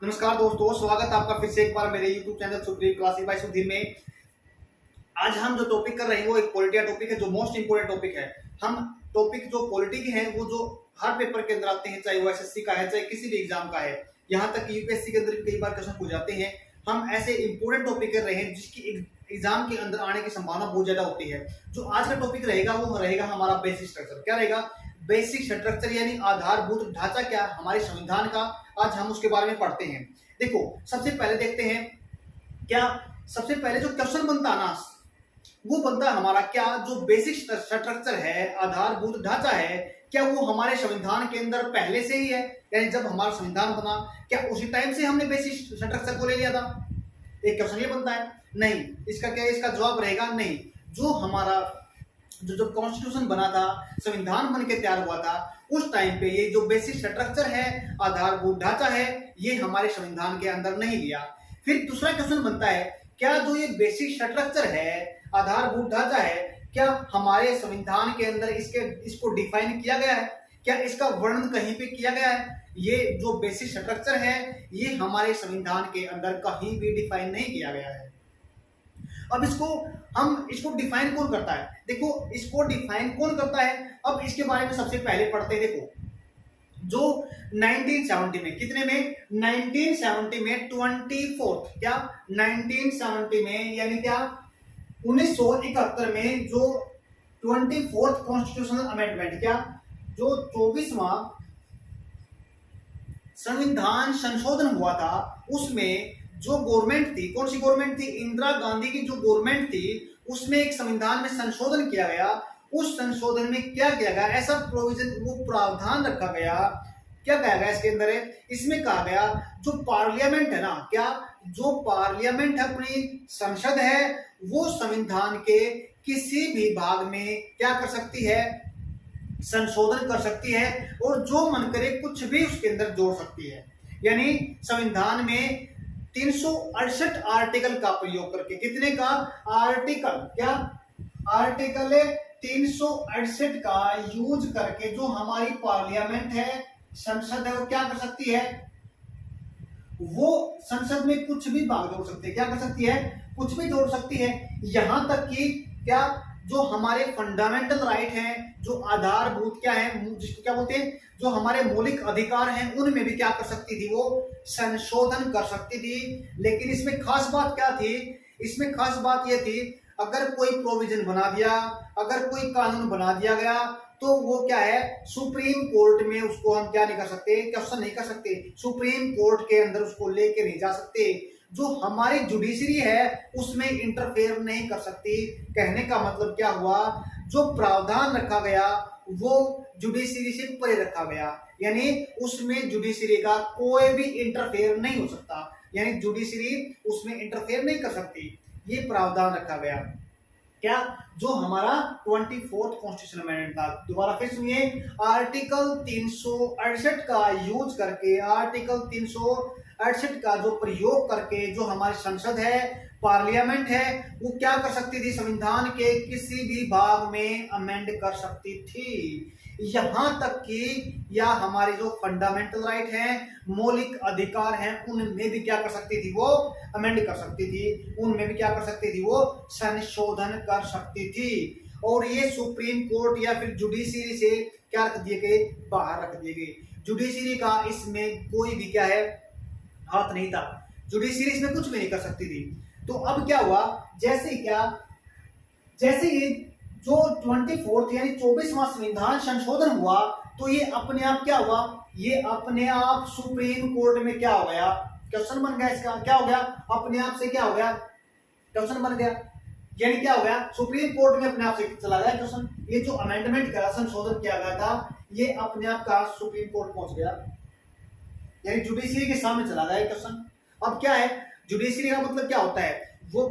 नमस्कार दोस्तों, स्वागत है आपका फिर से एक बार मेरे YouTube channel supreme classes bye Sudhir में। आज हम जो टॉपिक कर रहे हैं वो एक पॉलिटी का टॉपिक है, जो मोस्ट इंपोर्टेंट टॉपिक है। हम टॉपिक जो पॉलिटी के हैं वो जो हर पेपर के अंदर आते हैं, चाहे वो एसएससी का है चाहे किसी भी एग्जाम का है, यहाँ तक कि यूपीएससी के अंदर भी कई बार क्वेश्चन पूछ जाते हैं। हम ऐसे इंपोर्टेंट टॉपिक कर रहे हैं जिसकी एग्जाम के अंदर आने की संभावना बहुत ज्यादा होती है। जो आज का टॉपिक रहेगा वो रहेगा हमारा बेसिक स्ट्रक्चर। क्या रहेगा? बेसिक स्ट्रक्चर यानी आधारभूत ढांचा क्या हमारे संविधान का, आज हम उसके बारे में पढ़ते हैं। देखो, सबसे पहले देखते हैं क्या सबसे पहले जो क्वेश्चन बनता है ना वो बनता है हमारा क्या, जो बेसिक स्ट्रक्चर है, आधारभूत ढांचा है, क्या वो हमारे संविधान के अंदर पहले से ही है? यानी जब हमारा संविधान बना क्या उसी टाइम से हमने बेसिक स्ट्रक्चर को ले लिया था? एक क्वेश्चन ये बनता है। नहीं, इसका क्या है? इसका जवाब रहेगा नहीं। जो हमारा जो कॉन्स्टिट्यूशन बना था, संविधान बन के तैयार हुआ था, उस टाइम पे ये जो बेसिक स्ट्रक्चर है, आधारभूत ढांचा है, ये हमारे संविधान के अंदर नहीं लिया। फिर दूसरा क्वेश्चन बनता है, क्या जो ये बेसिक स्ट्रक्चर है, आधारभूत ढांचा है, क्या हमारे संविधान के अंदर इसको डिफाइन किया गया है? क्या इसका वर्णन कहीं पे किया गया है? ये जो बेसिक स्ट्रक्चर है ये हमारे संविधान के अंदर कहीं भी डिफाइन नहीं किया गया है। अब इसको डिफाइन कौन करता है? देखो, इसको डिफाइन कौन करता है, अब इसके बारे में सबसे पहले पढ़ते हैं। देखो, जो 1970 में, कितने में? 1970 में 24th, क्या 1970 में यानी क्या 1971 में जो 24th कॉन्स्टिट्यूशनल अमेंडमेंट, क्या जो 24वां संविधान संशोधन हुआ था, उसमें जो गवर्नमेंट थी, कौन सी गवर्नमेंट थी? इंदिरा गांधी की जो गवर्नमेंट थी, उसमें एक संविधान में संशोधन किया गया। उस संशोधन में क्या किया गया? ऐसा प्रोविजन, वो प्रावधान रखा गया। क्या कहा गया इसके अंदर? इसमें कहा गया जो पार्लियामेंट है ना, क्या जो पार्लियामेंट है, अपनी संसद है, वो संविधान के किसी भी भाग में क्या कर सकती है? संशोधन कर सकती है, और जो मन करे कुछ भी उसके अंदर जोड़ सकती है। यानी संविधान में 368 आर्टिकल का प्रयोग करके, कितने का आर्टिकल? क्या आर्टिकल 368 का यूज करके जो हमारी पार्लियामेंट है, संसद है, वो क्या कर सकती है? वो संसद में कुछ भी भाग जोड़ सकती है। क्या कर सकती है? कुछ भी जोड़ सकती है। यहां तक कि क्या जो हमारे फंडामेंटल राइट हैं, जो आधारभूत क्या है, जिसको क्या बोलते हैं, जो हमारे मौलिक अधिकार हैं, उनमें भी क्या कर सकती थी? वो संशोधन कर सकती थी। लेकिन इसमें खास बात क्या थी? इसमें खास बात यह थी, अगर कोई प्रोविजन बना दिया, अगर कोई कानून बना दिया गया, तो वो क्या है, सुप्रीम कोर्ट में उसको हम क्या नहीं कर सकते? क्वेश्चन नहीं कर सकते। सुप्रीम कोर्ट के अंदर उसको लेके नहीं जा सकते। जो हमारी जुडिशरी है उसमें इंटरफेयर नहीं कर सकती। कहने का मतलब क्या हुआ? जो प्रावधान रखा गया वो जुडिशरी से परे रखा गया, यानी उसमें जुडिशरी का कोई भी इंटरफेयर नहीं हो सकता, यानी जुडिशरी उसमें इंटरफेयर नहीं कर सकती। ये प्रावधान रखा गया। क्या? जो हमारा 24th कॉन्स्टिट्यूशन अमेंडमेंट था। दोबारा फिर सुनिए, आर्टिकल 368 का यूज करके, आर्टिकल 368 का जो प्रयोग करके जो हमारी संसद है, पार्लियामेंट है, वो क्या कर सकती थी? संविधान के किसी भी भाग में अमेंड कर सकती थी। यहां तक कि या हमारे जो फंडामेंटल राइट हैं, मौलिक अधिकार हैं, उनमें भी क्या कर सकती थी? वो अमेंड कर सकती थी। उनमें भी क्या कर सकती थी? वो संशोधन कर सकती थी। और ये सुप्रीम कोर्ट या फिर जुडिशरी से क्या रख दिए गए? बाहर रख दिए गए। जुडिशरी का इसमें कोई भी क्या है? हाथ नहीं था। जुडिशरी इसमें कुछ भी नहीं कर सकती थी। तो अब क्या हुआ? जैसे ही जो 24th यानी 24वां संविधान संशोधन हुआ, तो ये अपने आप क्या हुआ? ये अपने आप सुप्रीम कोर्ट में क्या हो गया? क्वेश्चन बन गया। इसका क्या हो गया? अपने आप से क्या हो गया? क्वेश्चन बन गया। यानी क्या हो गया? सुप्रीम कोर्ट में अपने आप से चला गया क्वेश्चन। ये जो अमेंडमेंट करा, संशोधन किया गया था, ये अपने आप का सुप्रीम कोर्ट पहुंच गया, यानी जुडिशरी के सामने चला गया क्वेश्चन। अब क्या है? जुडिशरी का मतलब क्या होता है? वो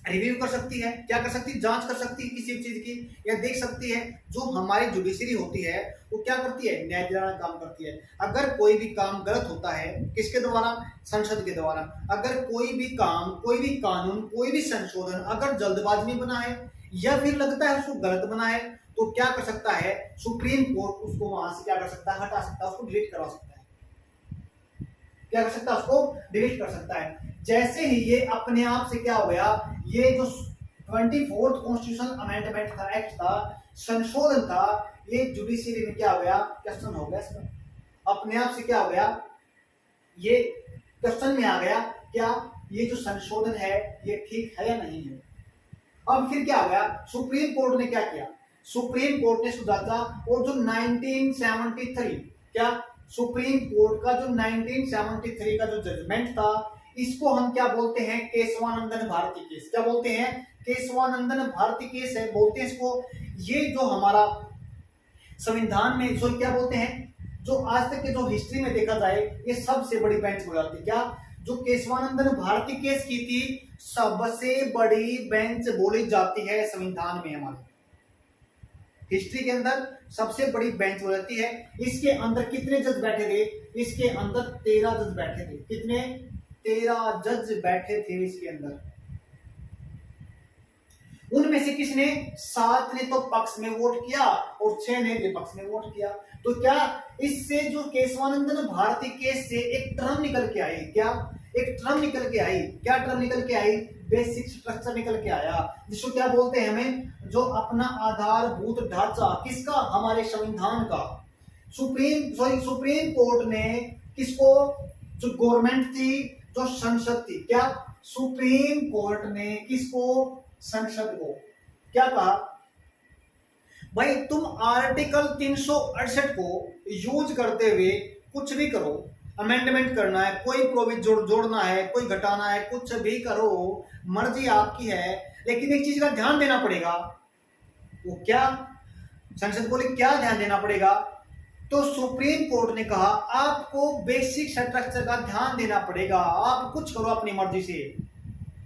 रिव्यू कर सकती है, क्या कर सकती है? जांच कर सकती है किसी चीज की, या देख सकती है। जो हमारी जुडिशरी होती है वो क्या करती है? न्याय दिलाना काम करती है। अगर कोई भी काम गलत होता है, किसके द्वारा? संसद के द्वारा। अगर कोई भी काम, कोई भी कानून, कोई भी संशोधन अगर जल्दबाजी में बना है या फिर लगता है उसको गलत बना है, तो क्या कर सकता है? सुप्रीम कोर्ट उसको वहां से क्या कर सकता है? हटा सकता है, उसको डिलीट करवा सकता है। क्या कर सकता है, उसको डिलीट कर सकता है। जैसे ही ये अपने आप से क्या हो गया, ये जो 24th कॉन्स्टिट्यूशनल अमेंडमेंट था, एक्ट था, संशोधन था, ये जुडिशियरी में क्या हो गया, क्वेश्चन हो गया इसमें, अपने आप से क्या हो गया, ये क्वेश्चन में आ गया क्या ये जो संशोधन है ये ठीक है या नहीं है। अब फिर क्या हो गया, सुप्रीम कोर्ट ने क्या किया, सुप्रीम कोर्ट ने सुझाया और जो 1973 क्या सुप्रीम कोर्ट का जो 1973 का जो जजमेंट था, इसको हम क्या बोलते हैं, केशवानंदन भारती केस। क्या बोलते हैं, केशवानंदन भारती केस है बोलते हैं इसको। ये जो हमारा संविधान में जो क्या बोलते हैं, जो आज तक के जो हिस्ट्री में देखा जाए ये सबसे बड़ी बेंच हो जाती है। क्या, जो केशवानंदन भारती केस की थी, सबसे बड़ी बेंच बोली जाती है संविधान में, हमारे हिस्ट्री के अंदर सबसे बड़ी बेंच हो जाती है। इसके अंदर कितने जज बैठे थे, इसके अंदर 13 जज बैठे थे। कितने, 13 जज बैठे थे इसके अंदर। उनमें से किसने, 7 ने तो पक्ष में वोट किया और 6 ने विपक्ष में वोट किया। तो क्या इससे जो केशवानंदन भारती केस से एक टर्म निकल के आई, क्या एक टर्म निकल के आई, क्या टर्म निकल के आई, बेसिक स्ट्रक्चर निकल के आया, जिसको क्या बोलते हैं हमें, जो अपना आधारभूत ढांचा किसका, हमारे संविधान का। सुप्रीम कोर्ट ने किसको, जो गवर्नमेंट थी, जो संसद थी, क्या सुप्रीम कोर्ट ने किसको, संसद को क्या कहा, भाई तुम आर्टिकल 368 को यूज करते हुए कुछ भी करो, अमेंडमेंट करना है, कोई प्रोविजन जोड़ना है, कोई घटाना है, कुछ भी करो, मर्जी आपकी है, लेकिन एक चीज का ध्यान देना पड़ेगा। वो क्या, संसद बोले क्या ध्यान देना पड़ेगा, तो सुप्रीम कोर्ट ने कहा आपको बेसिक स्ट्रक्चर का ध्यान देना पड़ेगा। आप कुछ करो अपनी मर्जी से,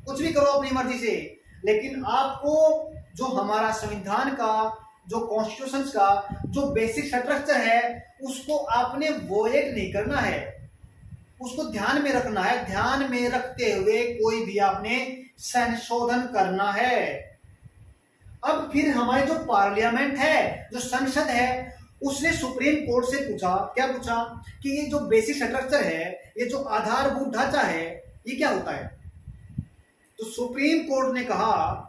कुछ भी करो अपनी मर्जी से, लेकिन आपको जो हमारा संविधान का, जो कॉन्स्टिट्यूशन का जो बेसिक स्ट्रक्चर है, उसको आपने वोलेट नहीं करना है, उसको ध्यान में रखना है। ध्यान में रखते हुए कोई भी आपने संशोधन करना है। अब फिर हमारे जो पार्लियामेंट है, जो संसद है, उसने सुप्रीम कोर्ट से पूछा, क्या पूछा, कि ये जो बेसिक स्ट्रक्चर है, ये जो आधारभूत ढांचा है, ये क्या होता है। तो सुप्रीम कोर्ट ने कहा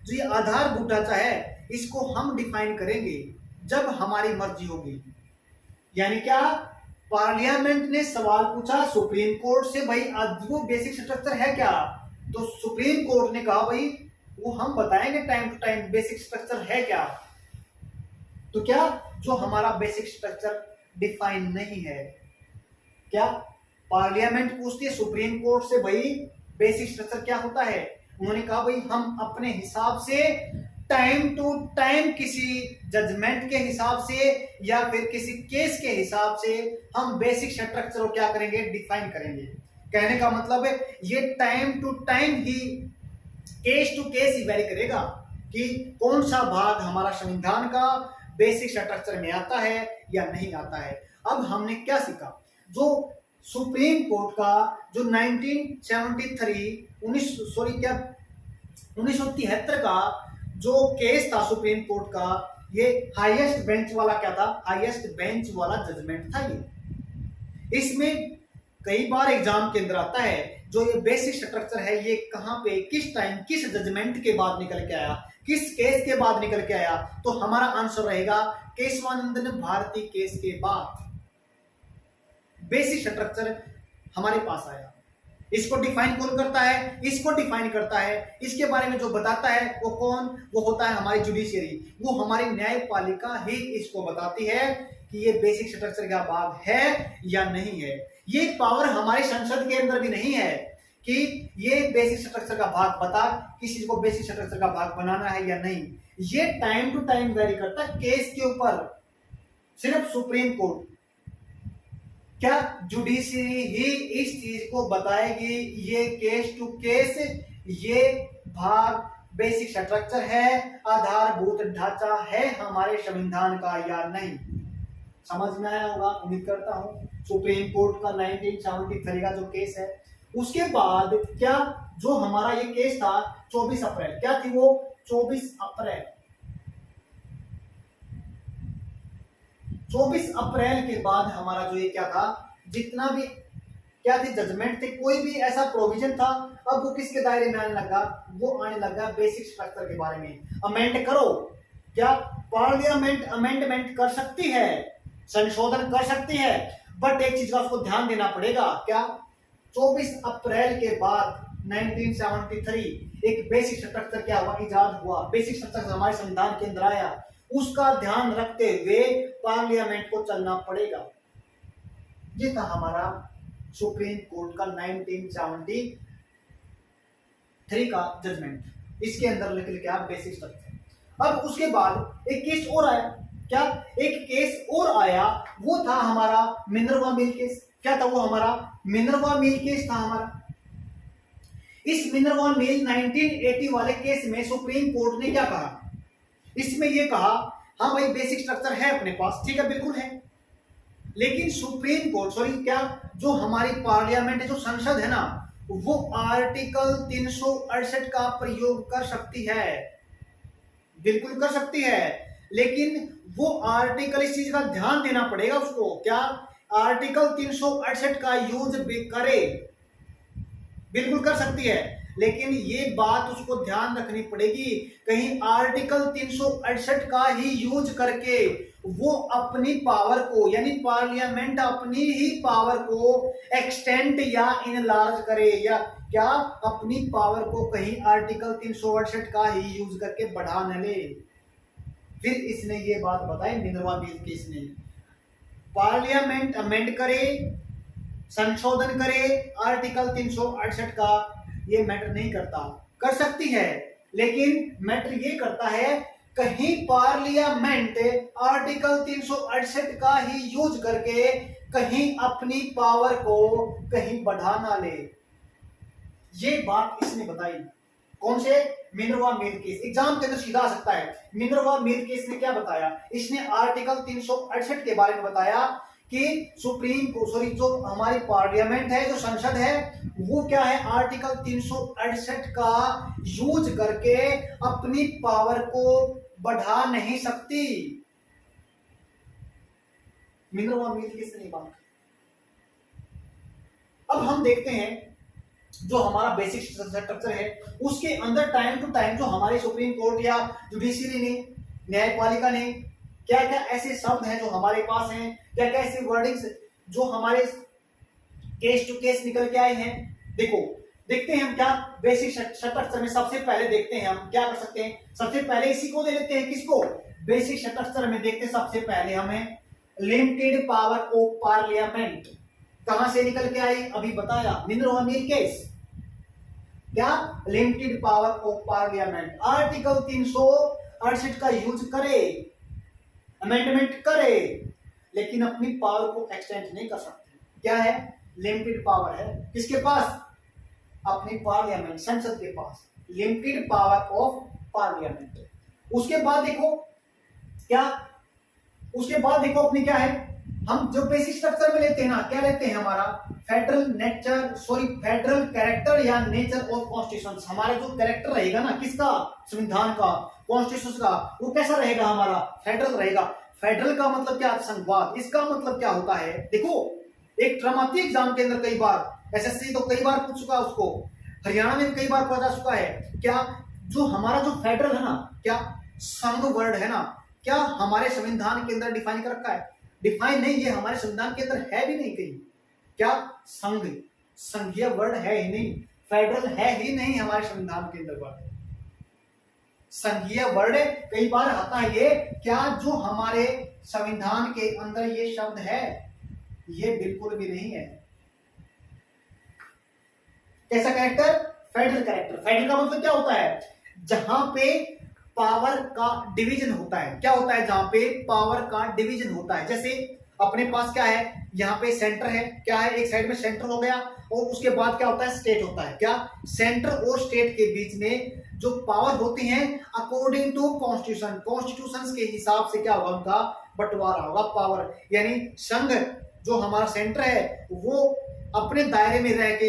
जो ये आधारभूत ढांचा है, इसको हम डिफाइन करेंगे जब हमारी मर्जी होगी। यानी क्या, पार्लियामेंट ने सवाल पूछा सुप्रीम कोर्ट से, भाई वो बेसिक स्ट्रक्चर है क्या, तो सुप्रीम कोर्ट ने कहा भाई वो हम बताएंगे time to time basic structure है क्या। तो क्या, जो हमारा बेसिक स्ट्रक्चर डिफाइन नहीं है, क्या पार्लियामेंट पूछती है सुप्रीम कोर्ट से, भाई बेसिक स्ट्रक्चर क्या होता है। उन्होंने कहा भाई हम अपने हिसाब से टाइम टू टाइम किसी जजमेंट के हिसाब से या फिर किसी केस के हिसाब से हम बेसिक स्ट्रक्चर को क्या करेंगे, डिफाइन करेंगे। कहने का मतलब है ये टाइम टू टाइम ही, केस टू केस ही वेरी करेगा कि कौन सा भाग हमारा संविधान का बेसिक स्ट्रक्चर में आता है या नहीं आता है। अब हमने क्या सीखा, जो सुप्रीम कोर्ट का जो 1973 का जो केस था सुप्रीम कोर्ट का, ये हाईएस्ट बेंच वाला क्या था, हाईएस्ट बेंच वाला जजमेंट था ये। इसमें कई बार एग्जाम के अंदर आता है जो ये बेसिक स्ट्रक्चर है, ये कहां पे, किस टाइम, किस जजमेंट के बाद निकल के आया, किस केस के बाद निकल के आया। तो हमारा आंसर रहेगा केशवानंदन भारती केस के बाद बेसिक स्ट्रक्चर हमारे पास आया। इसको डिफाइन कौन करता है, इसको डिफाइन करता है, इसके बारे में जो बताता है वो कौन, वो होता है हमारी जुडिशियरी, वो हमारी न्यायपालिका ही इसको बताती है कि ये बेसिक स्ट्रक्चर का भाग है या नहीं है। ये पावर हमारे संसद के अंदर भी नहीं है कि ये बेसिक स्ट्रक्चर का भाग बता, किसी को बेसिक स्ट्रक्चर का भाग बनाना है या नहीं। ये टाइम टू टाइम वेरी करता है केस के ऊपर। सिर्फ सुप्रीम कोर्ट, क्या जुडिशरी ही इस चीज को बताएगी ये केस टू केस ये भाग बेसिक स्ट्रक्चर है, आधारभूत ढांचा है हमारे संविधान का या नहीं। समझ में आया होगा, उम्मीद करता हूं। सुप्रीम कोर्ट का 1973 का जो केस है, उसके बाद क्या जो हमारा ये केस था 24 अप्रैल, क्या थी वो, 24 अप्रैल के बाद हमारा जो ये क्या था, जितना भी क्या थी, जजमेंट थे, कोई भी ऐसा प्रोविजन था, अब वो किसके दायरे में आने लगा, वो आने लगा बेसिक स्ट्रक्चर के बारे में। अमेंड करो, क्या पार्लियामेंट अमेंडमेंट कर सकती है, संशोधन कर सकती है, बट एक चीज का उसको ध्यान देना पड़ेगा, क्या 24 अप्रैल के बाद 1973 एक बेसिक स्ट्रक्चर क्या हुआ, इजाद हुआ, बेसिक स्ट्रक्चर हमारे संविधान के अंदर आया, उसका ध्यान रखते हुए पार्लियामेंट को चलना पड़ेगा। ये था हमारा सुप्रीम कोर्ट का 1973 का जजमेंट, इसके अंदर लिख लिया बेसिक स्ट्रक्चर। अब उसके बाद एक केस और आया, क्या एक केस और आया, वो था हमारा मिनर्वा मिल केस। क्या था वो, हमारा मिनर्वा मिल केस था हमारा। इस मिनर्वा मिल 1980 वाले केस में सुप्रीम कोर्ट ने क्या कहा, इसमें ये कहा, हाँ भाई बेसिक स्ट्रक्चर है अपने पास, ठीक है बिल्कुल है, लेकिन सुप्रीम कोर्ट क्या जो हमारी पार्लियामेंट जो संसद है ना, वो आर्टिकल 368 का प्रयोग कर सकती है, बिल्कुल कर सकती है, लेकिन वो आर्टिकल, इस चीज का ध्यान देना पड़ेगा उसको, क्या आर्टिकल 368 का यूज भी करे, बिल्कुल कर सकती है, लेकिन ये बात उसको ध्यान रखनी पड़ेगी, कहीं आर्टिकल 368 का ही यूज करके वो अपनी पावर को, यानी पार्लियामेंट अपनी ही पावर को एक्सटेंड या इनलार्ज करे, या क्या अपनी पावर को कहीं आर्टिकल 368 का ही यूज करके बढ़ा न ले। फिर इसने ये बात बताई मिनर्वा मिल केस ने, पार्लियामेंट अमेंड करे, संशोधन करे आर्टिकल 368 का, ये मैटर नहीं करता, कर सकती है, लेकिन मैटर ये करता है कहीं पार्लियामेंट आर्टिकल 368 का ही यूज करके कहीं अपनी पावर को कहीं बढ़ा ना ले। ये बात इसने बताई, कौन से, मिनर्वा मिल केस, एग्जाम के अंदर सीधा आ सकता है। मिनर्वा मिल केस ने क्या बताया, इसने आर्टिकल 368 के बारे में बताया कि सुप्रीम कोर्ट, जो हमारी पार्लियामेंट है, जो संसद है, वो क्या है, आर्टिकल 368 का यूज करके अपनी पावर को बढ़ा नहीं सकती। मिनर्वा मिल केस ने बात। अब हम देखते हैं जो हमारा बेसिक स्ट्रक्चर है, उसके अंदर टाइम टू टाइम जो हमारे सुप्रीम कोर्ट या जुडिशरी ने, न्यायपालिका ने, क्या क्या ऐसे शब्द हैं जो हमारे पास हैं, क्या क्या ऐसे वर्डिंग्स जो हमारे केस टू केस निकल के आए हैं। देखो, देखते हैं हम क्या बेसिक स्ट्रक्चर में सबसे पहले देखते हैं हम क्या कर सकते हैं, सबसे पहले इसी को दे लेते हैं, किसको, बेसिक स्ट्रक्चर में देखते हैं सबसे पहले हमें लिमिटेड पावर ऑफ पार्लियामेंट, कहां से निकल के आई, अभी बताया, मिनर्वा मिल केस, क्या limited power of parliament, article 368 का यूज करे, अमेंडमेंट करे, लेकिन अपनी पावर को एक्सटेंड नहीं कर सकते। क्या है, लिमिटेड पावर है, किसके पास, अपनी पार्लियामेंट, संसद के पास, लिमिटेड पावर ऑफ पार्लियामेंट। उसके बाद देखो क्या, उसके बाद देखो अपनी क्या है, हम जो बेसिक स्ट्रक्चर में लेते हैं ना, क्या लेते हैं, हमारा फेडरल कैरेक्टर या नेचर ऑफ कॉन्स्टिट्यूशन, हमारा जो कैरेक्टर रहेगा ना, किसका, संविधान का, कॉन्स्टिट्यूशन का, वो कैसा रहेगा, हमारा फेडरल रहेगा। फेडरल का मतलब क्या, संघवाद, इसका मतलब क्या होता है, देखो एक टर्म आती है एग्जाम के अंदर, कई बार एसएससी तो कई बार पूछ चुका है उसको, हरियाणा में कई बार पूछा चुका है, क्या जो हमारा जो फेडरल है ना, क्या संघ वर्ड है ना, क्या हमारे संविधान के अंदर डिफाइन कर रखा है, डिफाइन नहीं, ये हमारे संविधान के अंदर है भी नहीं कहीं, क्या संघ, संघीय वर्ड है ही नहीं, फेडरल है ही नहीं हमारे संविधान के अंदर वर्ड, संघीय वर्ड कई बार आता है ये, क्या जो हमारे संविधान के अंदर ये शब्द है, ये बिल्कुल भी नहीं है। कैसा कैरेक्टर, फेडरल कैरेक्टर, फेडरल का मतलब क्या होता है, जहां पे पावर का डिवीजन होता है, क्या होता है, जहां पे पावर का डिवीजन होता है, जैसे अपने पास क्या है, यहाँ पे सेंटर है, क्या है, एक साइड में सेंटर हो गया, और उसके बाद क्या होता है, स्टेट होता है, क्या सेंटर और स्टेट के बीच में जो पावर होती है अकॉर्डिंग टू कॉन्स्टिट्यूशन, कॉन्स्टिट्यूशन के हिसाब से क्या होगा, उनका बंटवारा होगा पावर, यानी संघ जो हमारा सेंटर है वो अपने दायरे में रह के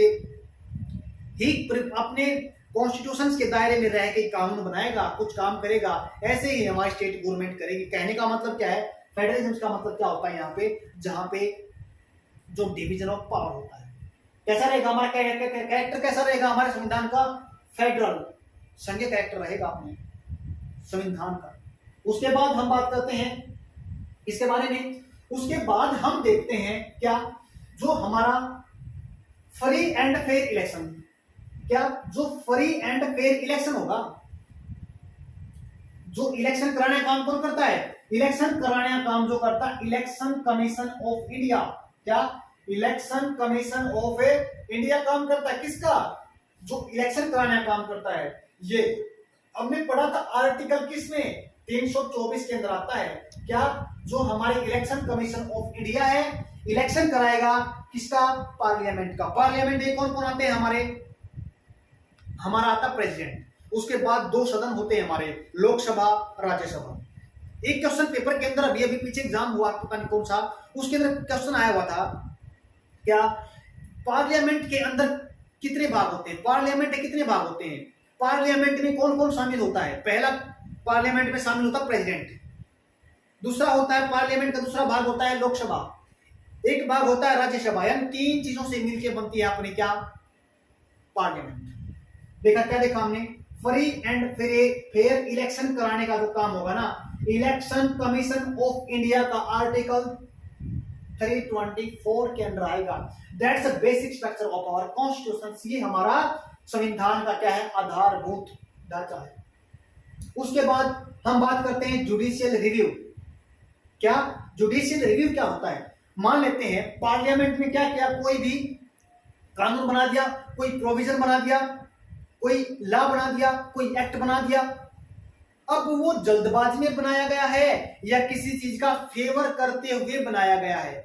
ही, अपने कॉन्स्टिट्यूशन के दायरे में रह के कानून बनाएगा, कुछ काम करेगा, ऐसे ही हमारी स्टेट गवर्नमेंट करेगी। कहने का मतलब क्या है, फेडरलिज्म का मतलब क्या होता है, यहाँ पे जहां पे जो डिवीजन ऑफ पावर होता है, कैसा रहेगा हमारा कैरेक्टर, कैसा रहेगा हमारे संविधान का? फेडरल, संघीय कैरेक्टर रहेगा अपने संविधान का। उसके बाद हम बात करते हैं इसके बारे में। उसके बाद हम देखते हैं क्या, जो हमारा फ्री एंड फेयर इलेक्शन, क्या जो फ्री एंड फेयर इलेक्शन होगा, जो इलेक्शन कराने का काम कौन करता है? इलेक्शन कराने का काम जो करता है इलेक्शन कमीशन ऑफ इंडिया। क्या? इलेक्शन कमीशन ऑफ इंडिया काम करता है। किसका? जो इलेक्शन कराने का काम करता है। ये हमने पढ़ा था आर्टिकल किसमें? 324 के अंदर आता है। क्या? जो हमारे इलेक्शन कमीशन ऑफ इंडिया है, इलेक्शन कराएगा किसका? पार्लियामेंट का। पार्लियामेंट में कौन कौन आते हैं हमारे? हमारा आता प्रेसिडेंट, उसके बाद 2 सदन होते हैं हमारे, लोकसभा, राज्यसभा। एक क्वेश्चन पेपर के अंदर अभी अभी पीछे एग्जाम हुआ, पता नहीं कौन सा, उसके अंदर क्वेश्चन आया हुआ था, क्या पार्लियामेंट के अंदर कितने भाग होते हैं? पार्लियामेंट के कितने भाग होते हैं? पार्लियामेंट में कौन कौन शामिल होता है? पहला पार्लियामेंट में शामिल होता है प्रेसिडेंट, दूसरा होता है पार्लियामेंट का दूसरा भाग होता है लोकसभा, एक भाग होता है राज्यसभा। यानी 3 चीजों से मिलकर बनती है अपनी क्या? पार्लियामेंट। देखा क्या देखा हमने? फ्री एंड फेयर इलेक्शन कराने का जो काम होगा ना, इलेक्शन कमीशन ऑफ इंडिया का आर्टिकल 324 के अंदर आएगा। That's the basic structure of our constitution. ये हमारा संविधान का क्या है? आधारभूत ढांचा है। उसके बाद हम बात करते हैं जुडिशियल रिव्यू। क्या? जुडिशियल रिव्यू क्या होता है? मान लेते हैं पार्लियामेंट में क्या किया, कोई भी कानून बना दिया, कोई प्रोविजन बना दिया, कोई लॉ बना दिया, कोई एक्ट बना दिया। अब वो जल्दबाजी में बनाया गया है या किसी चीज का फेवर करते हुए बनाया गया है?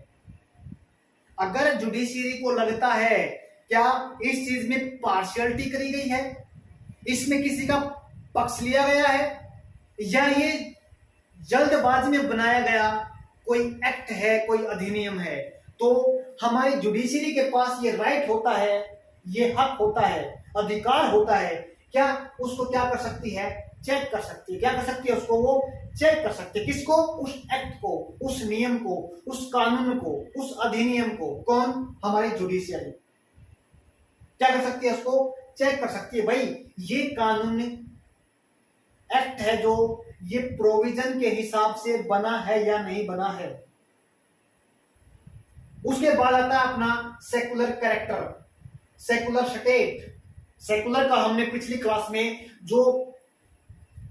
अगर जुडिशियरी को लगता है क्या इस चीज में पार्शियलिटी करी गई है, इसमें किसी का पक्ष लिया गया है, या ये जल्दबाजी में बनाया गया कोई एक्ट है, कोई अधिनियम है, तो हमारी जुडिशियरी के पास ये राइट होता है, ये हक होता है, अधिकार होता है, क्या उसको क्या कर सकती है? चेक कर सकती है। क्या कर सकती है? उसको वो चेक कर सकती है। किसको? उस एक्ट को, उस नियम को, उस कानून को, उस अधिनियम को। कौन? हमारी जुडिशियरी क्या कर सकती है? उसको चेक कर सकती है। भाई ये कानून एक्ट है जो ये प्रोविजन के हिसाब से बना है या नहीं बना है। उसके बाद आता है अपना secular character, secular state. Secular का हमने पिछली क्लास में जो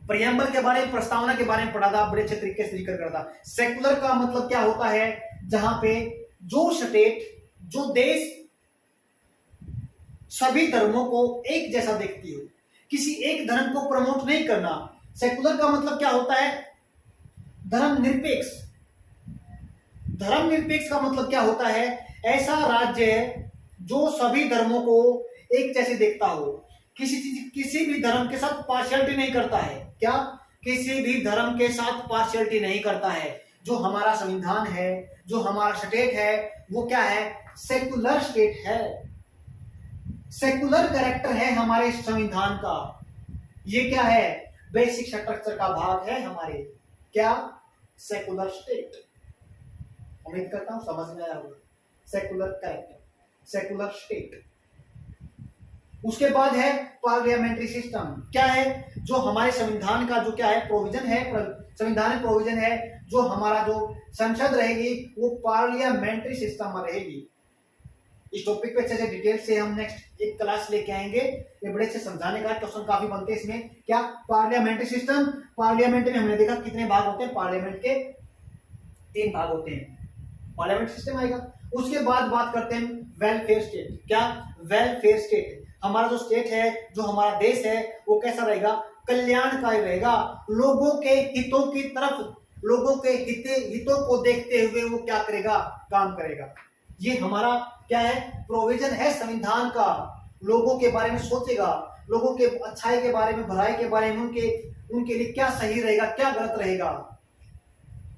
प्रियम्बल के बारे में, प्रस्तावना के बारे में पढ़ा था, बड़े अच्छे तरीके से जिक्र करा था। सेकुलर का मतलब क्या होता है? जहां पे जो स्टेट, जो देश सभी धर्मों को एक जैसा देखती हो, किसी एक धर्म को प्रमोट नहीं करना। सेकुलर का मतलब क्या होता है? धर्मनिरपेक्ष। धर्मनिरपेक्ष का मतलब क्या होता है? ऐसा राज्य जो सभी धर्मों को एक जैसे देखता हो, किसी भी धर्म के साथ पार्शियलिटी नहीं करता है। क्या? किसी भी धर्म के साथ पार्शियलिटी नहीं करता है। जो हमारा संविधान है, जो हमारा स्टेट है, वो क्या है? सेकुलर स्टेट है। सेकुलर कैरेक्टर है हमारे संविधान का। ये क्या है? बेसिक स्ट्रक्चर का भाग है हमारे क्या? Secular state. उम्मीद करता हूं समझ में आया होगा। Secular character, secular state. उसके बाद है पार्लियामेंट्री सिस्टम। क्या है? जो हमारे संविधान का जो क्या है? प्रोविजन है, संविधान में प्रोविजन है, जो हमारा जो संसद रहेगी वो पार्लियामेंट्री सिस्टम में रहेगी। इस टॉपिक पे अच्छे से डिटेल से हम नेक्स्ट एक क्लास लेके आएंगे। ये बड़े से समझाने का क्वेश्चन काफी बनते हैं इसमें। क्या? Parliamentary system. पार्लियामेंट में हमने देखा कितने भाग होते हैं? पार्लियामेंट के 3 भाग होते हैं। पार्लियामेंट सिस्टम आएगा। उसके बाद बात करते हैं वेलफेयर स्टेट। क्या? Welfare state. हमारा जो स्टेट है, जो हमारा देश है, वो कैसा रहेगा? कल्याणकारी रहेगा। लोगों के हितों की तरफ, लोगों के हितों को देखते हुए वो क्या करेगा? काम करेगा। ये हमारा क्या है? प्रोविजन है संविधान का। लोगों के बारे में सोचेगा, लोगों के अच्छाई के बारे में, भलाई के बारे में, उनके लिए क्या सही रहेगा, क्या गलत रहेगा,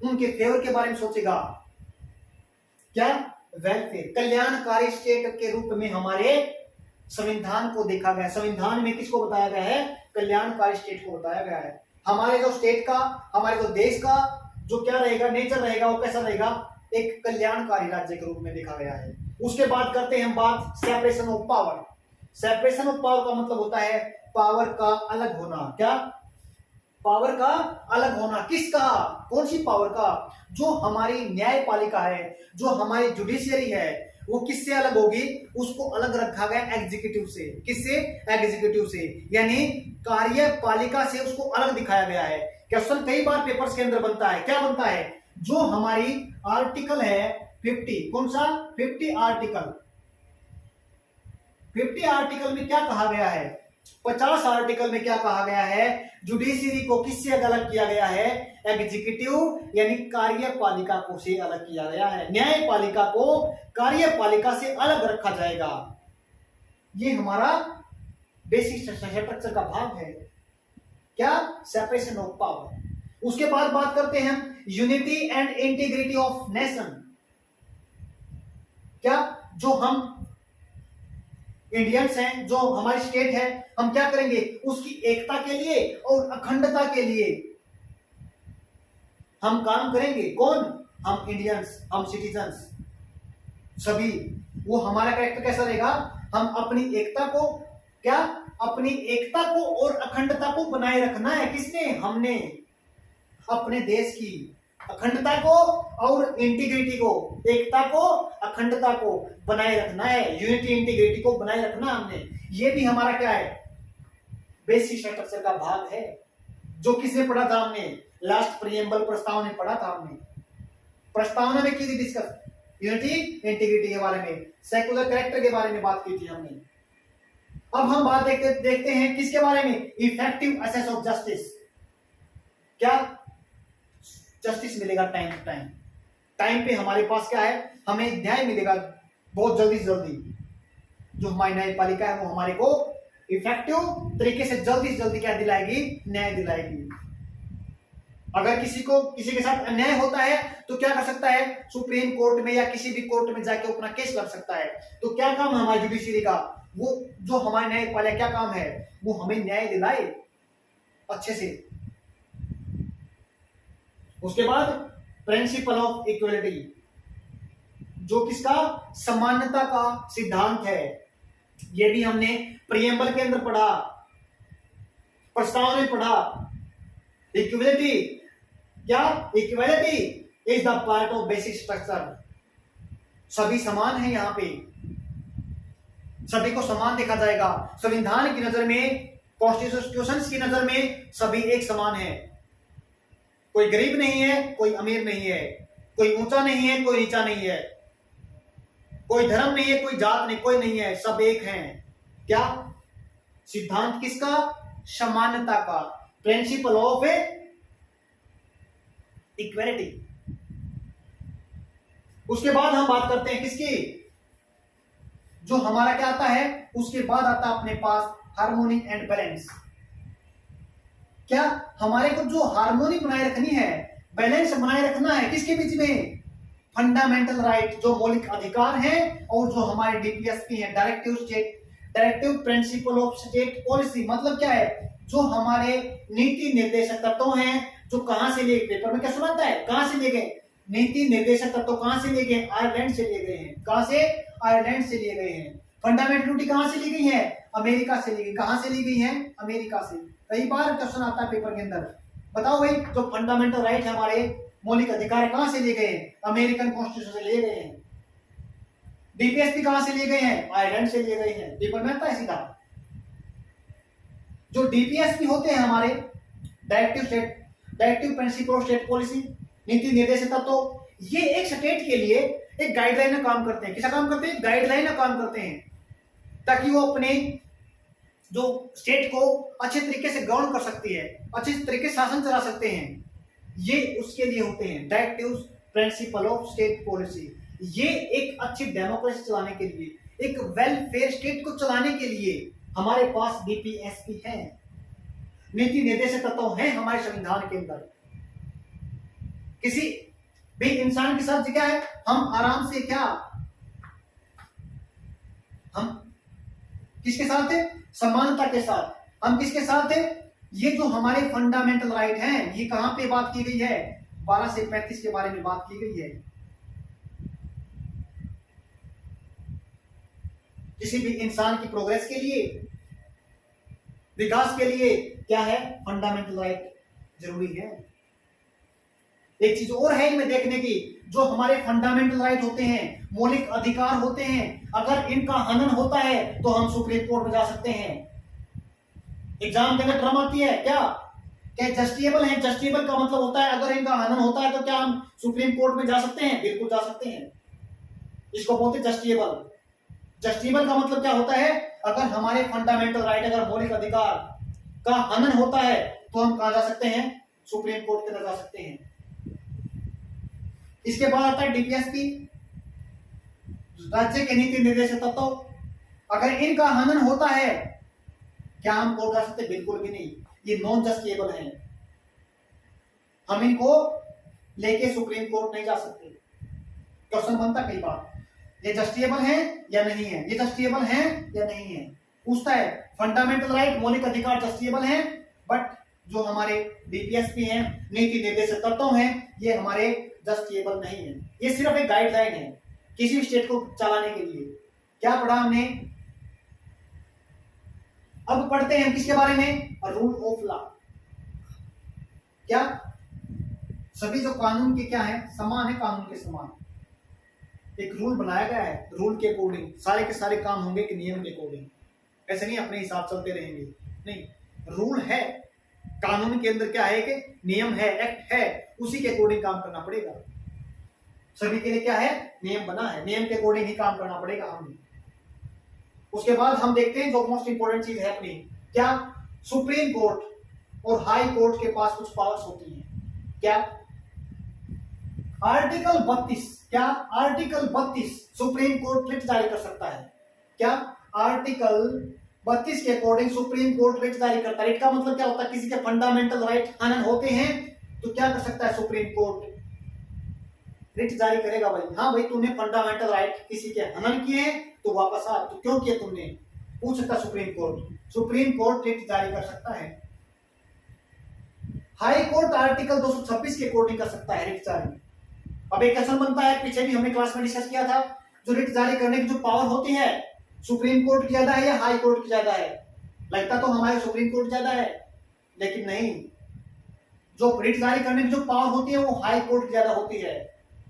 उनके फेवर के बारे में सोचेगा। क्या? वेलफेयर, कल्याणकारी स्टेट के रूप में हमारे संविधान को देखा गया। संविधान में किसको बताया गया है? कल्याणकारी स्टेट को बताया गया है। हमारे जो स्टेट का, हमारे जो देश का जो क्या रहेगा? नेचर रहेगा, वो कैसा रहेगा? एक कल्याणकारी राज्य के रूप में देखा गया है। उसके बाद करते हैं हम बात separation of power. Separation of power का मतलब होता है पावर का अलग होना। क्या? पावर का अलग होना। किसका? कौन सी पावर का? जो हमारी न्यायपालिका है, जो हमारी जुडिशियरी है, वो किससे अलग होगी? उसको अलग रखा गया एग्जीक्यूटिव से। किससे? एग्जीक्यूटिव से, यानी कार्यपालिका से उसको अलग दिखाया गया है। क्वेश्चन कई बार पेपर्स के अंदर बनता है। क्या बनता है? जो हमारी आर्टिकल है 50, कौन सा? 50 आर्टिकल। 50 आर्टिकल में क्या कहा गया है? 50 आर्टिकल में क्या कहा गया है? जुडिशरी को किससे अलग किया गया है? एग्जीक्यूटिव यानी कार्यपालिका को से अलग किया गया है। न्यायपालिका को कार्यपालिका से अलग रखा जाएगा। ये हमारा बेसिक स्ट्रक्चर का भाग है। क्या? Separation of power. उसके बाद बात करते हैं हम unity and integrity of nation. क्या? जो हम इंडियंस हैं, जो हमारी स्टेट है, हम क्या करेंगे? उसकी एकता के लिए और अखंडता के लिए हम काम करेंगे। कौन? हम इंडियंस, हम सिटीजन्स सभी। वो हमारा कैरेक्टर कैसा रहेगा? हम अपनी एकता को, क्या? अपनी एकता को और अखंडता को बनाए रखना है। किसने? हमने। अपने देश की अखंडता को और इंटीग्रिटी को, एकता को, अखंडता को बनाए रखना है। यूनिटी इंटीग्रिटी को बनाए रखना हमने। ये भी हमारा क्या है? बेसिक स्ट्रक्चर का भाग है। जो किसने पढ़ा था? हमने लास्ट प्रीएम्बल प्रस्तावना में पढ़ा था। हमने प्रस्तावना में की थी डिस्कस यूनिटी इंटीग्रिटी के बारे में, सेकुलर कैरेक्टर के बारे में बात की थी हमने। अब हम बात देखते हैं किसके बारे में? Effective access of justice. क्या? जस्टिस मिलेगा टाइम टू टाइम। टाइम पे हमारे पास क्या है? हमें न्याय मिलेगा बहुत जल्दी से जल्दी। जो हमारी न्यायपालिका है वो हमारे को इफेक्टिव तरीके से जल्दी क्या दिलाएगी? न्याय दिलाएगी। अगर किसी के साथ अन्याय होता है तो क्या कर सकता है? सुप्रीम कोर्ट में या किसी भी कोर्ट में जाके अपना केस लड़ सकता है। तो क्या काम है हमारी जुडिशरी का? वो जो हमारे न्यायपालिका क्या काम है? वो हमें न्याय दिलाए अच्छे से। उसके बाद प्रिंसिपल ऑफ इक्वलिटी, जो किसका? समानता का सिद्धांत है। ये भी हमने प्रीएम्बल के अंदर पढ़ा, प्रस्ताव में पढ़ा। इक्वलिटी, क्या? Equality is the part of basic structure. सभी समान है। यहाँ पे सभी को समान देखा जाएगा। संविधान की नजर में, कॉन्स्टिट्यूशन की नजर में सभी एक समान है। कोई गरीब नहीं है, कोई अमीर नहीं है, कोई ऊंचा नहीं है, कोई नीचा नहीं है, कोई धर्म नहीं है, कोई जात नहीं, कोई नहीं है, सब एक हैं। क्या? सिद्धांत किसका? समानता का। Principle of equality. उसके बाद हम बात करते हैं किसकी? जो हमारा क्या आता है? उसके बाद आता है अपने पास हार्मोनी एंड बैलेंस। क्या? हमारे को जो हार्मोनी बनाए रखनी है, बैलेंस बनाए रखना है किसके बीच में? फंडामेंटल राइट, जो मौलिक अधिकार हैं, और जो हमारे डीपीएसपी है, directive principle of state policy. मतलब क्या है? जो हमारे नीति निर्देशक तत्व हैं, जो कहां से लिए? पेपर में क्या सुनाता है? कहां से लिए गए? नीति निर्देशक तत्व कहां से लिए गए? आयरलैंड से लिए गए हैं। कहां से? आयरलैंड से लिए गए हैं। फंडामेंटलिटी कहां से ली गई है? अमेरिका से ली गई। कहां से ली गई है? अमेरिका से। कई बार क्वेश्चन आता है पेपर के अंदर, बताओ भाई, जो फंडामेंटल राइट है, हमारे मौलिक अधिकार कहां से लिए गए हैं? अमेरिकन कॉन्स्टिट्यूशन से लिए गए हैं। डीपीएसपी कहां से लिए गए हैं? आयरलैंड से लिए गए हैं। पेपर में आता है सीधा। जो डीपीएसपी होते हैं हमारे, directive principle of state policy, नीति निर्देशक तत्व, ये एक स्टेट के लिए एक गाइडलाइन में काम करते हैं। किसा काम करते हैं? गाइडलाइन में काम करते हैं, ताकि वो अपने जो स्टेट को अच्छे तरीके से गवर्न कर सकती है, अच्छे तरीके से शासन चला सकते हैं। ये उसके लिए होते हैं directive principle of state policy. ये एक अच्छी डेमोक्रेसी चलाने के लिए, एक वेलफेयर स्टेट को चलाने के लिए हमारे पास डीपीएसपी है, नीति निर्देशक तत्व है हमारे संविधान के अंदर। किसी भी इंसान के साथ क्या है? हम आराम से क्या, हम किसके साथ है? समानता के साथ। हम किसके साथ है? ये जो हमारे फंडामेंटल राइट हैं, ये कहां पे बात की गई है? 12 से 35 के बारे में बात की गई है। किसी भी इंसान की प्रोग्रेस के लिए, विकास के लिए क्या है, फंडामेंटल राइट जरूरी है। एक चीज और है इनमें देखने की, जो हमारे फंडामेंटल राइट होते हैं, मौलिक अधिकार होते हैं, अगर इनका हनन होता है तो हम सुप्रीम कोर्ट में जा सकते हैं। एग्जाम के अंदर टर्म आती है क्या जस्टिएबल है। जस्टिएबल का मतलब होता है अगर इनका हनन होता है तो क्या हम सुप्रीम कोर्ट में जा सकते हैं? बिल्कुल जा सकते हैं। इसको बोलते हैं जस्टिएबल। जस्टिएबल का मतलब क्या होता है, अगर हमारे फंडामेंटल राइट, अगर मौलिक अधिकार का हनन होता है तो हम कहां जा सकते हैं? सुप्रीम कोर्ट के अंदर जा सकते हैं। इसके बाद आता है डीपीएसपी, राज्य के नीति निर्देशक तत्व। अगर इनका हनन होता है क्या हम कोर्ट जा सकते? बिल्कुल भी नहीं, ये नॉन जस्टिएबल है, हम इनको लेके सुप्रीम कोर्ट नहीं जा सकते। क्वेश्चन बनता कई बार, ये जस्टिएबल है या नहीं है, ये जस्टिएबल है या नहीं है, पूछता है। फंडामेंटल राइट, मौलिक अधिकार जस्टिएबल है, बट जो हमारे डीपीएसपी हैं, नीति निर्देशक तत्व हैं, ये हमारे जस्टिएबल नहीं है। ये सिर्फ एक गाइडलाइन है किसी भी स्टेट को चलाने के लिए। क्या पढ़ा हमने? अब पढ़ते हैं हम किसके बारे में? Rule of law. क्या सभी जो कानून के क्या है, समान है, कानून के समान। एक रूल बनाया गया है, रूल के अकॉर्डिंग सारे के सारे काम होंगे कि नियम के अकॉर्डिंग। ऐसे नहीं अपने हिसाब चलते रहेंगे, नहीं, रूल है, कानून के अंदर क्या है कि नियम है, एक्ट है, उसी के अकॉर्डिंग काम करना पड़ेगा। सभी के लिए क्या है? नियम बना है, नियम के अकॉर्डिंग ही काम करना पड़ेगा हमें। उसके बाद हम देखते हैं जो मोस्ट इंपोर्टेंट चीज है अपनी, क्या सुप्रीम कोर्ट और हाई कोर्ट के पास कुछ पावर्स होती हैं। क्या आर्टिकल 32, क्या आर्टिकल 32 सुप्रीम कोर्ट रिट जारी कर सकता है। क्या आर्टिकल 32 के अकॉर्डिंग सुप्रीम कोर्ट रिट जारी करता है। रिट का मतलब क्या होता है? किसी के फंडामेंटल राइट हनन होते हैं तो क्या कर सकता है सुप्रीम कोर्ट? रिट जारी करेगा भाई, हाँ भाई तूने फंडामेंटल राइट किसी के हनन किए तो वापस आ, तो क्यों किया तुमने, पूछ सकता supreme court. Supreme court writ जारी कर सकता है। हाई कोर्ट आर्टिकल 226 के अकॉर्डिंग कर सकता है रिट जारी। अब एक क्वेश्चन बनता है, पीछे भी हमने क्लास में डिस्कस किया था, जो रिट जारी करने की जो पावर होती है सुप्रीम कोर्ट की ज्यादा है या हाई कोर्ट की ज्यादा है? लगता तो हमारे सुप्रीम कोर्ट ज्यादा है, लेकिन नहीं, जो रिट जारी करने की जो पावर होती है वो हाई कोर्ट की ज्यादा होती है।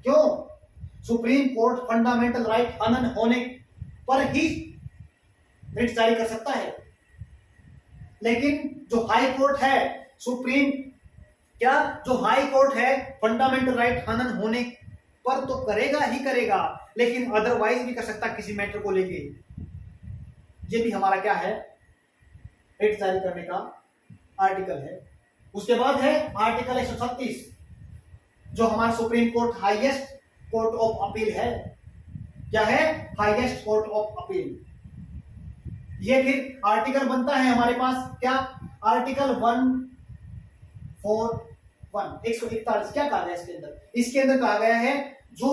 क्यों? सुप्रीम कोर्ट फंडामेंटल राइट हनन होने पर ही रिट जारी कर सकता है, लेकिन जो हाई कोर्ट है, सुप्रीम क्या जो हाई कोर्ट है फंडामेंटल राइट हनन होने पर तो करेगा ही करेगा, लेकिन अदरवाइज भी कर सकता किसी मैटर को लेके। ये भी हमारा क्या है? रिट जारी करने का आर्टिकल है। उसके बाद है आर्टिकल 136, जो हमारा supreme court highest court of appeal है। क्या है? Highest court of appeal. ये फिर आर्टिकल बनता है हमारे पास, क्या आर्टिकल 141 क्या कहा गया इसके अंदर? इसके अंदर कहा गया है जो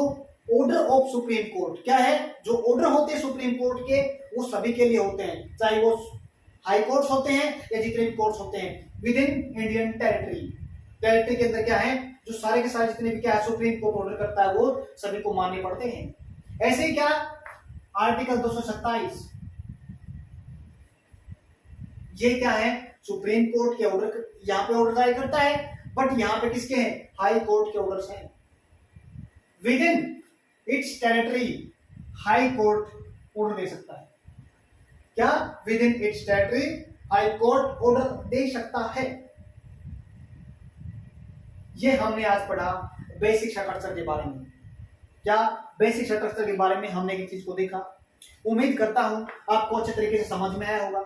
ऑर्डर ऑफ सुप्रीम कोर्ट, क्या है? जो ऑर्डर होते हैं सुप्रीम कोर्ट के वो सभी के लिए होते हैं, चाहे वो हाई कोर्ट्स होते हैं या जितने भी कोर्ट्स होते हैं विद इन इंडियन टेरिटरी के अंदर क्या है, जो सारे के सारे जितने भी क्या है सुप्रीम कोर्ट ऑर्डर करता है वो सभी को मानने पड़ते हैं। ऐसे ही क्या आर्टिकल 227, ये क्या है? सुप्रीम कोर्ट के ऑर्डर, यहां पे ऑर्डर जारी करता है, बट यहां पे किसके हैं? हाई कोर्ट के ऑर्डर्स हैं। Within its territory high court order दे सकता है। क्या? Within its territory high court order दे सकता है। ये हमने आज पढ़ा बेसिक स्ट्रक्चर के बारे में। क्या बेसिक स्ट्रक्चर के बारे में हमने एक चीज को देखा। उम्मीद करता हूं आपको अच्छे तरीके से समझ में आया होगा।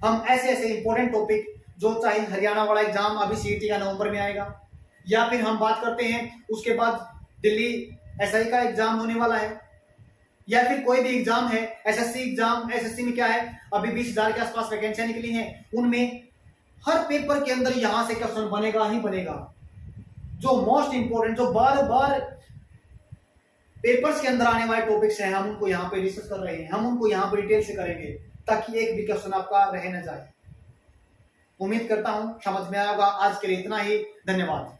हम ऐसे ऐसे इंपॉर्टेंट टॉपिक, जो चाहे हरियाणा वाला एग्जाम अभी सीईटी का नवंबर में आएगा, या फिर हम बात करते हैं उसके बाद दिल्ली एसआई का एग्जाम होने वाला है, या फिर कोई भी एग्जाम है, एसएससी एग्जाम, एसएससी में क्या है अभी 20,000 के आसपास वैकेंसियां निकली हैं, उनमें हर पेपर के अंदर यहां से क्वेश्चन बनेगा ही बनेगा। जो मोस्ट इंपोर्टेंट, जो बार बार पेपर्स के अंदर आने वाले टॉपिक्स हैं, हम उनको यहाँ पे डिस्कस कर रहे हैं, हम उनको यहाँ पे डिटेल से करेंगे ताकि एक भी क्वेश्चन आपका रह न जाए। उम्मीद करता हूं समझ में आया होगा। आज के लिए इतना ही, धन्यवाद।